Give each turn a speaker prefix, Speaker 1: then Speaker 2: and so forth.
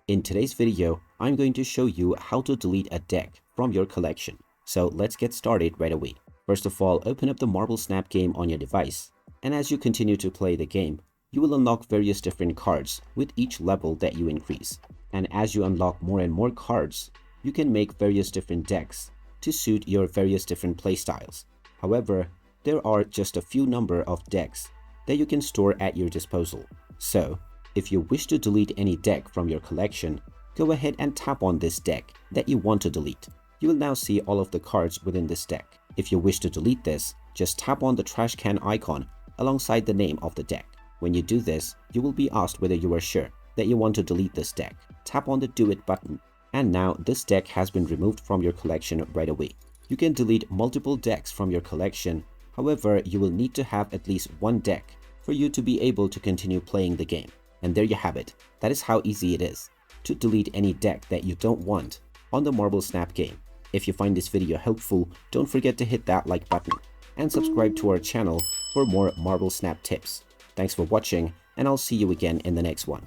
Speaker 1: In today's video, I'm going to show you how to delete a deck from your collection. So let's get started right away. First of all, open up the Marble Snap game on your device. And as you continue to play the game, you will unlock various different cards with each level that you increase. And as you unlock more and more cards, you can make various different decks to suit your various different playstyles. However, there are just a few number of decks that you can store at your disposal. So, if you wish to delete any deck from your collection, go ahead and tap on this deck that you want to delete. You will now see all of the cards within this deck. If you wish to delete this, just tap on the trash can icon alongside the name of the deck. When you do this, you will be asked whether you are sure that you want to delete this deck. Tap on the Do It button, and now this deck has been removed from your collection right away. You can delete multiple decks from your collection, however, you will need to have at least one deck for you to be able to continue playing the game. And there you have it. That is how easy it is to delete any deck that you don't want on the Marble Snap game. If you find this video helpful, don't forget to hit that like button and subscribe to our channel for more Marble Snap tips. Thanks for watching, and I'll see you again in the next one.